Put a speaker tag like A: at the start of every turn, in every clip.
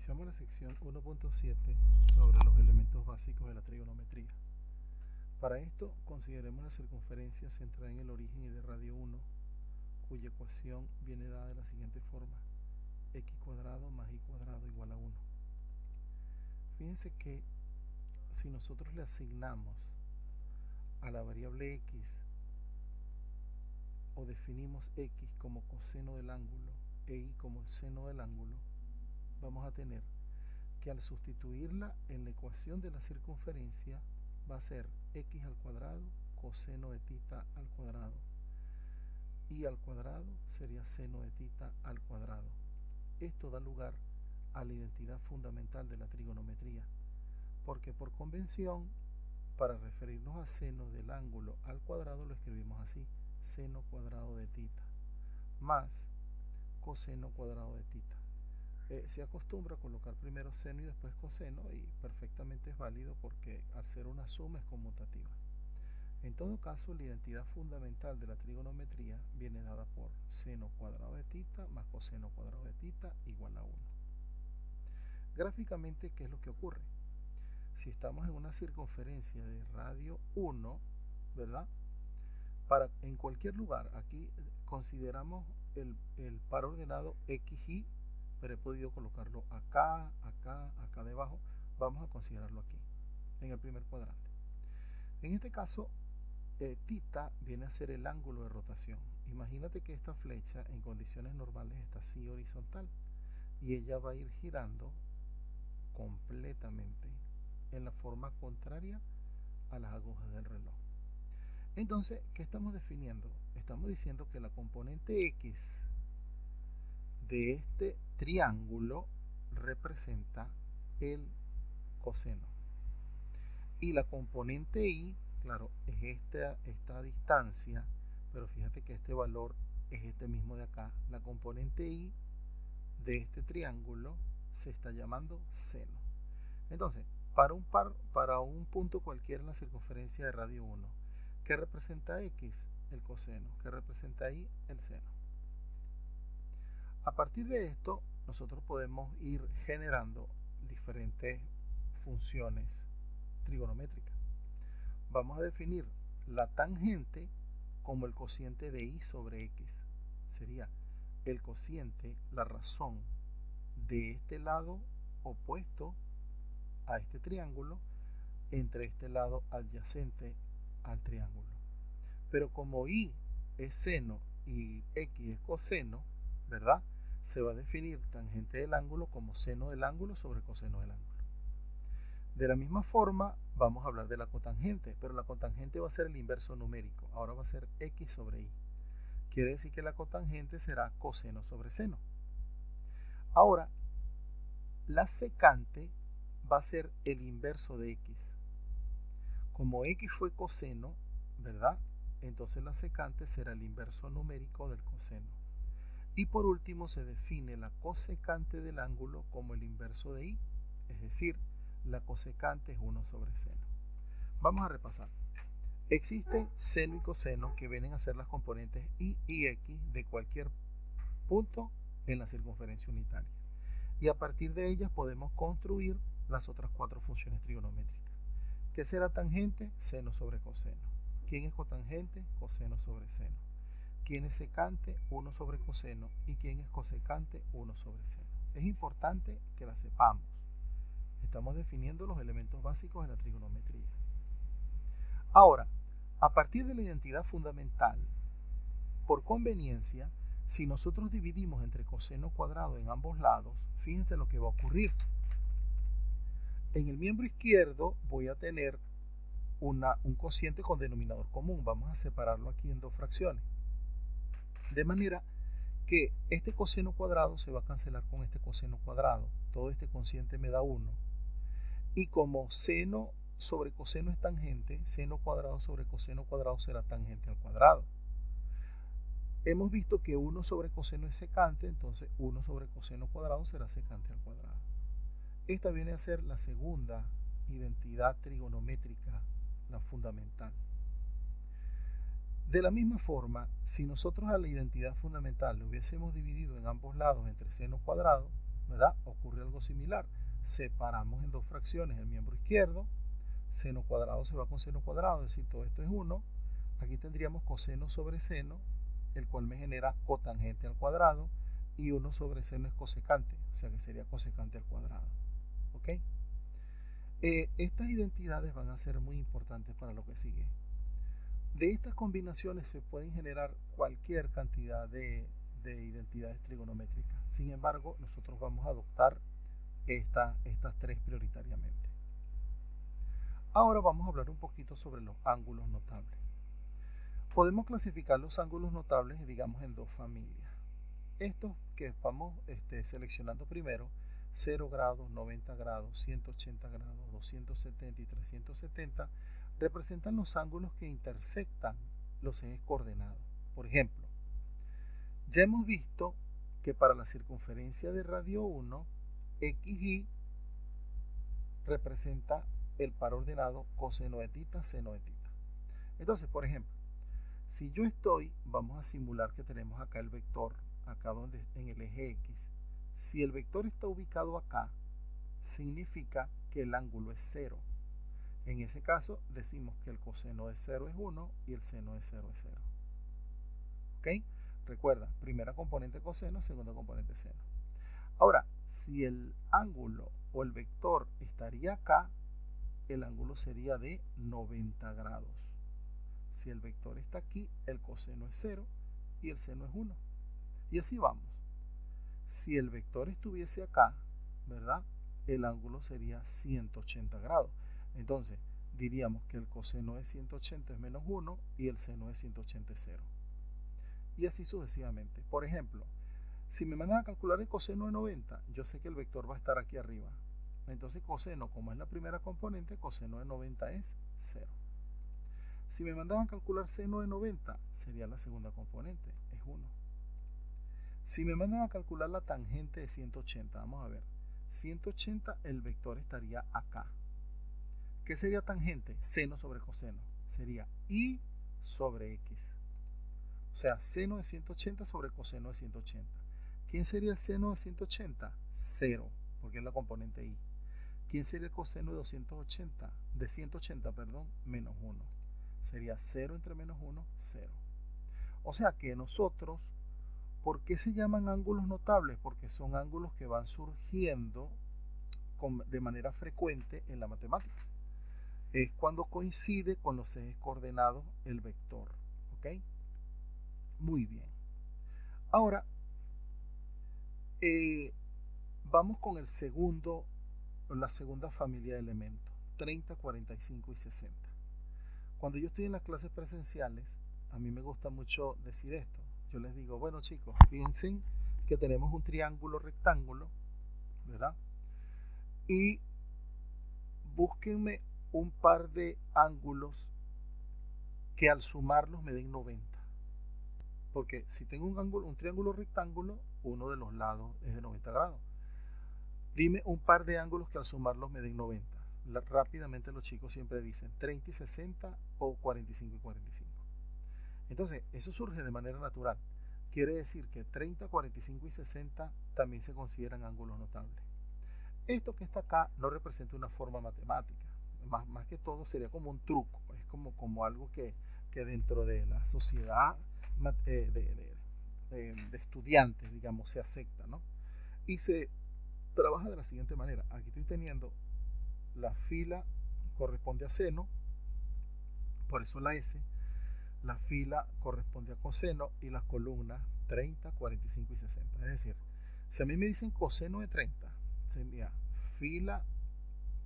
A: Iniciamos la sección 1.7 sobre los elementos básicos de la trigonometría. Para esto, consideremos la circunferencia centrada en el origen y de radio 1, cuya ecuación viene dada de la siguiente forma: x cuadrado más y cuadrado igual a 1. Fíjense que si nosotros le asignamos a la variable x o definimos x como coseno del ángulo e y como el seno del ángulo, vamos a tener que al sustituirla en la ecuación de la circunferencia va a ser x al cuadrado coseno de tita al cuadrado, y al cuadrado sería seno de tita al cuadrado. Esto da lugar a la identidad fundamental de la trigonometría, porque por convención, para referirnos a seno del ángulo al cuadrado, lo escribimos así: seno cuadrado de tita más coseno cuadrado de tita. Se acostumbra a colocar primero seno y después coseno, y perfectamente es válido porque al ser una suma es conmutativa. En todo caso, la identidad fundamental de la trigonometría viene dada por seno cuadrado de tita más coseno cuadrado de tita igual a 1. Gráficamente, ¿qué es lo que ocurre? Si estamos en una circunferencia de radio 1, ¿verdad? En cualquier lugar, aquí consideramos el par ordenado XY, pero he podido colocarlo acá, acá debajo. Vamos a considerarlo aquí, en el primer cuadrante. En este caso, tita viene a ser el ángulo de rotación. Imagínate que esta flecha en condiciones normales está así horizontal, y ella va a ir girando completamente en la forma contraria a las agujas del reloj. Entonces, ¿qué estamos definiendo? Estamos diciendo que la componente X de este triángulo representa el coseno, y la componente Y, claro, es esta distancia, pero fíjate que este valor es este mismo de acá. La componente Y de este triángulo se está llamando seno. Entonces, para un punto cualquiera en la circunferencia de radio 1, ¿qué representa X? El coseno. ¿Qué representa Y? El seno. A partir de esto, nosotros podemos ir generando diferentes funciones trigonométricas. Vamos a definir la tangente como el cociente de Y sobre X. Sería el cociente, la razón de este lado opuesto a este triángulo entre este lado adyacente al triángulo. Pero como Y es seno y X es coseno, ¿verdad? Se va a definir tangente del ángulo como seno del ángulo sobre coseno del ángulo. De la misma forma, vamos a hablar de la cotangente, pero la cotangente va a ser el inverso numérico. Ahora va a ser X sobre Y. Quiere decir que la cotangente será coseno sobre seno. Ahora, la secante va a ser el inverso de X. Como X fue coseno, ¿verdad? Entonces la secante será el inverso numérico del coseno. Y por último se define la cosecante del ángulo como el inverso de Y, es decir, la cosecante es 1 sobre seno. Vamos a repasar. Existen seno y coseno, que vienen a ser las componentes Y y X de cualquier punto en la circunferencia unitaria. Y a partir de ellas podemos construir las otras 4 funciones trigonométricas. ¿Qué será tangente? Seno sobre coseno. ¿Quién es cotangente? Coseno sobre seno. ¿Quién es secante? 1 sobre coseno. ¿Y quién es cosecante? 1 sobre seno. Es importante que la sepamos. Estamos definiendo los elementos básicos de la trigonometría. Ahora, a partir de la identidad fundamental, por conveniencia, si nosotros dividimos entre coseno cuadrado en ambos lados, fíjense lo que va a ocurrir. En el miembro izquierdo voy a tener un cociente con denominador común. Vamos a separarlo aquí en 2 fracciones. De manera que este coseno cuadrado se va a cancelar con este coseno cuadrado. Todo este cociente me da 1. Y como seno sobre coseno es tangente, seno cuadrado sobre coseno cuadrado será tangente al cuadrado. Hemos visto que 1 sobre coseno es secante, entonces 1 sobre coseno cuadrado será secante al cuadrado. Esta viene a ser la segunda identidad trigonométrica, la fundamental. De la misma forma, si nosotros a la identidad fundamental lo hubiésemos dividido en ambos lados entre seno cuadrado, ¿verdad? Ocurre algo similar. Separamos en dos fracciones el miembro izquierdo, seno cuadrado se va con seno cuadrado, es decir, todo esto es 1. Aquí tendríamos coseno sobre seno, el cual me genera cotangente al cuadrado, y 1 sobre seno es cosecante, o sea que sería cosecante al cuadrado. ¿Ok? Estas identidades van a ser muy importantes para lo que sigue. De estas combinaciones se pueden generar cualquier cantidad de identidades trigonométricas. Sin embargo, nosotros vamos a adoptar estas tres prioritariamente. Ahora vamos a hablar un poquito sobre los ángulos notables. Podemos clasificar los ángulos notables, digamos, en dos familias. Estos que vamos seleccionando primero, 0 grados, 90 grados, 180 grados, 270 y 370, representan los ángulos que intersectan los ejes coordenados. Por ejemplo, ya hemos visto que para la circunferencia de radio 1, XY representa el par ordenado coseno de tita, seno de tita. Entonces, por ejemplo, si yo vamos a simular que tenemos acá el vector, acá en el eje X. Si el vector está ubicado acá, significa que el ángulo es 0. En ese caso, decimos que el coseno de 0 es 1 y el seno de 0 es 0. ¿Ok? Recuerda, primera componente coseno, segunda componente seno. Ahora, si el ángulo o el vector estaría acá, el ángulo sería de 90 grados. Si el vector está aquí, el coseno es 0 y el seno es 1. Y así vamos. Si el vector estuviese acá, ¿verdad? El ángulo sería 180 grados. Entonces, diríamos que el coseno de 180 es menos 1 y el seno de 180 es 0. Y así sucesivamente. Por ejemplo, si me mandan a calcular el coseno de 90, yo sé que el vector va a estar aquí arriba. Entonces, coseno, como es la primera componente, coseno de 90 es 0. Si me mandaban a calcular seno de 90, sería la segunda componente, es 1. Si me mandan a calcular la tangente de 180, vamos a ver. 180, el vector estaría acá. ¿Qué sería tangente? Seno sobre coseno. Sería y sobre x. O sea, seno de 180 sobre coseno de 180. ¿Quién sería el seno de 180? 0, porque es la componente y. ¿Quién sería el coseno de 280? De 180, perdón, menos 1. Sería 0 entre menos 1, 0. O sea que nosotros, ¿por qué se llaman ángulos notables? Porque son ángulos que van surgiendo de manera frecuente en la matemática. Es cuando coincide con los ejes coordenados el vector. ¿Ok? Muy bien. Ahora, vamos con la segunda familia de elementos, 30, 45 y 60. Cuando yo estoy en las clases presenciales, a mí me gusta mucho decir esto. Yo les digo, bueno chicos, piensen que tenemos un triángulo rectángulo, ¿verdad? Y búsquenme un par de ángulos que al sumarlos me den 90. Porque si tengo un triángulo rectángulo, uno de los lados es de 90 grados. Dime un par de ángulos que al sumarlos me den 90. Rápidamente los chicos siempre dicen 30 y 60 o 45 y 45. Entonces, eso surge de manera natural. Quiere decir que 30, 45 y 60 también se consideran ángulos notables. Esto que está acá no representa una forma matemática. Más que todo sería como un truco. Es como algo que dentro de la sociedad de estudiantes, digamos, se acepta, ¿no? Y se trabaja de la siguiente manera. Aquí estoy teniendo la fila corresponde a seno, por eso la S. La fila corresponde a coseno y las columnas 30, 45 y 60. Es decir, si a mí me dicen coseno de 30, sería fila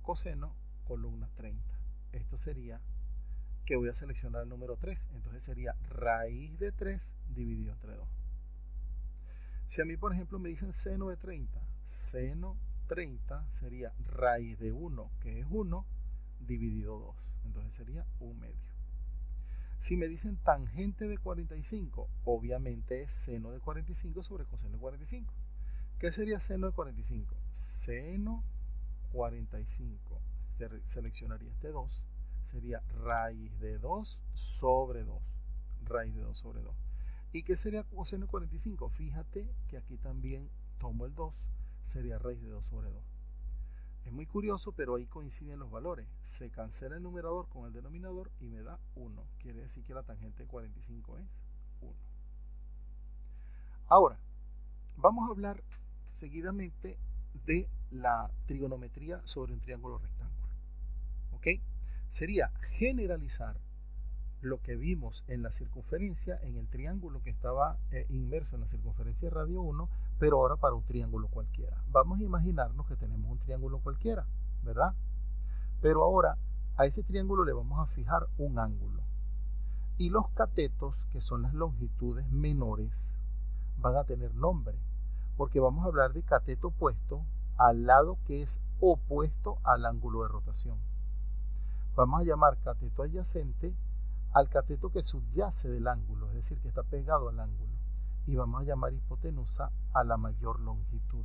A: coseno, columna 30. Esto sería que voy a seleccionar el número 3. Entonces sería raíz de 3 dividido entre 2. Si a mí, por ejemplo, me dicen seno de 30, seno 30 sería raíz de 1, que es 1, dividido 2. Entonces sería 1 medio. Si me dicen tangente de 45, obviamente es seno de 45 sobre coseno de 45. ¿Qué sería seno de 45? Seno 45. Seleccionaría este 2. Sería raíz de 2 sobre 2. Raíz de 2 sobre 2. ¿Y qué sería coseno de 45? Fíjate que aquí también tomo el 2. sería raíz de 2 sobre 2. Es muy curioso, pero ahí coinciden los valores. Se cancela el numerador con el denominador y me da 1. Quiere decir que la tangente de 45 es 1. Ahora, vamos a hablar seguidamente de la trigonometría sobre un triángulo rectángulo. ¿Ok? Sería generalizar lo que vimos en la circunferencia, en el triángulo que estaba inmerso en la circunferencia de radio 1, pero ahora para un triángulo cualquiera. Vamos a imaginarnos que tenemos un triángulo cualquiera, ¿verdad? Pero ahora a ese triángulo le vamos a fijar un ángulo. Y los catetos, que son las longitudes menores, van a tener nombre, porque vamos a hablar de cateto opuesto al lado que es opuesto al ángulo de rotación. Vamos a llamar cateto adyacente al cateto que subyace del ángulo, es decir, que está pegado al ángulo. Y vamos a llamar hipotenusa a la mayor longitud,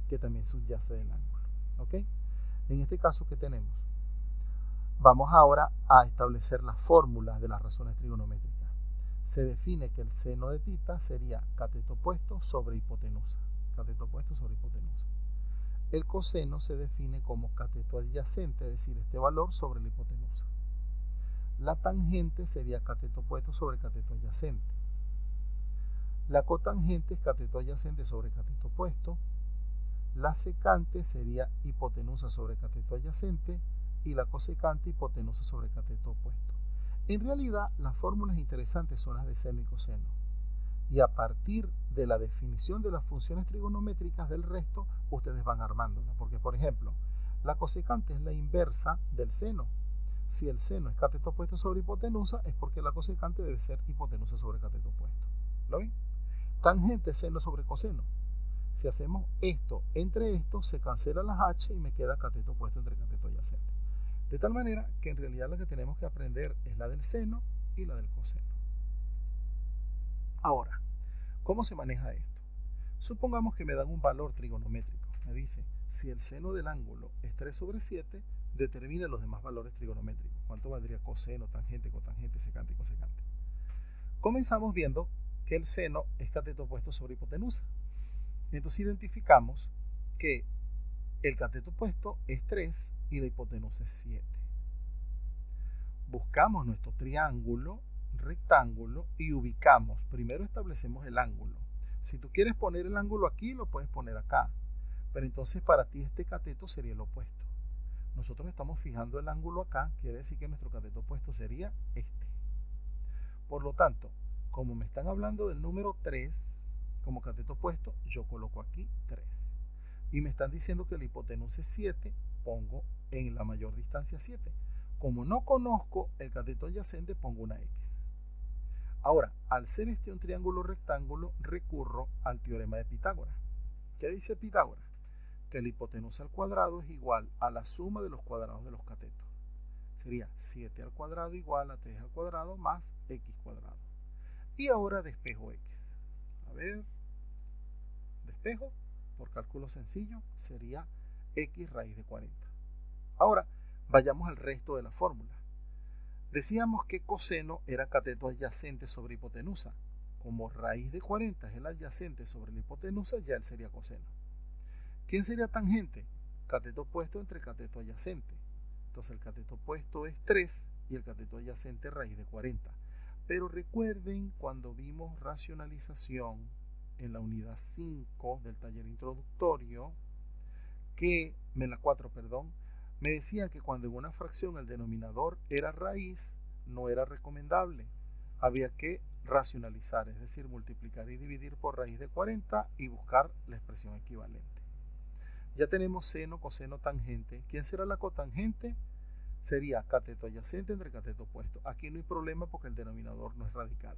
A: que también subyace del ángulo. ¿Ok? En este caso, ¿qué tenemos? Vamos ahora a establecer las fórmulas de las razones trigonométricas. Se define que el seno de tita sería cateto opuesto sobre hipotenusa. Cateto opuesto sobre hipotenusa. El coseno se define como cateto adyacente, es decir, este valor sobre la hipotenusa. La tangente sería cateto opuesto sobre cateto adyacente. La cotangente es cateto adyacente sobre cateto opuesto. La secante sería hipotenusa sobre cateto adyacente y la cosecante hipotenusa sobre cateto opuesto. En realidad, las fórmulas interesantes son las de seno y coseno. Y a partir de la definición de las funciones trigonométricas del resto, ustedes van armándola. Porque, por ejemplo, la cosecante es la inversa del seno. Si el seno es cateto opuesto sobre hipotenusa, es porque la cosecante debe ser hipotenusa sobre cateto opuesto. ¿Lo ven? Tangente es seno sobre coseno. Si hacemos esto entre esto, se cancelan las h y me queda cateto opuesto entre cateto adyacente. De tal manera que en realidad lo que tenemos que aprender es la del seno y la del coseno. Ahora, ¿cómo se maneja esto? Supongamos que me dan un valor trigonométrico. Me dice, si el seno del ángulo es 3 sobre 7, determine los demás valores trigonométricos. ¿Cuánto valdría coseno, tangente, cotangente, secante y cosecante? Comenzamos viendo que el seno es cateto opuesto sobre hipotenusa. Entonces identificamos que el cateto opuesto es 3 y la hipotenusa es 7. Buscamos nuestro triángulo rectángulo y ubicamos. Primero establecemos el ángulo. Si tú quieres poner el ángulo aquí, lo puedes poner acá. Pero entonces para ti este cateto sería el opuesto. Nosotros estamos fijando el ángulo acá, quiere decir que nuestro cateto opuesto sería este. Por lo tanto, como me están hablando del número 3 como cateto opuesto, yo coloco aquí 3. Y me están diciendo que la hipotenusa es 7, pongo en la mayor distancia 7. Como no conozco el cateto adyacente, pongo una X. Ahora, al ser este un triángulo rectángulo, recurro al teorema de Pitágoras. ¿Qué dice Pitágoras? Que la hipotenusa al cuadrado es igual a la suma de los cuadrados de los catetos. Sería 7 al cuadrado igual a 3 al cuadrado más x cuadrado. Y ahora despejo x. A ver, despejo, por cálculo sencillo, sería x raíz de 40. Ahora, vayamos al resto de la fórmula. Decíamos que coseno era cateto adyacente sobre hipotenusa. Como raíz de 40 es el adyacente sobre la hipotenusa, ya él sería coseno. ¿Quién sería tangente? Cateto opuesto entre cateto adyacente. Entonces el cateto opuesto es 3 y el cateto adyacente raíz de 40. Pero recuerden cuando vimos racionalización en la unidad 5 del taller introductorio, que en la 4, perdón, me decían que cuando en una fracción el denominador era raíz, no era recomendable. Había que racionalizar, es decir, multiplicar y dividir por raíz de 40 y buscar la expresión equivalente. Ya tenemos seno, coseno, tangente. ¿Quién será la cotangente? Sería cateto adyacente entre cateto opuesto. Aquí no hay problema porque el denominador no es radical.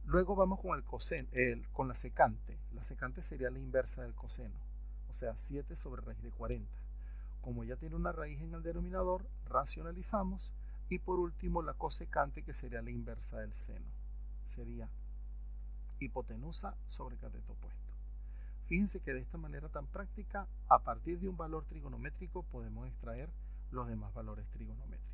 A: Luego vamos con el coseno, con la secante. La secante sería la inversa del coseno, o sea, 7 sobre raíz de 40. Como ya tiene una raíz en el denominador, racionalizamos. Y por último, la cosecante, que sería la inversa del seno. Sería hipotenusa sobre cateto opuesto. Fíjense que de esta manera tan práctica, a partir de un valor trigonométrico, podemos extraer los demás valores trigonométricos.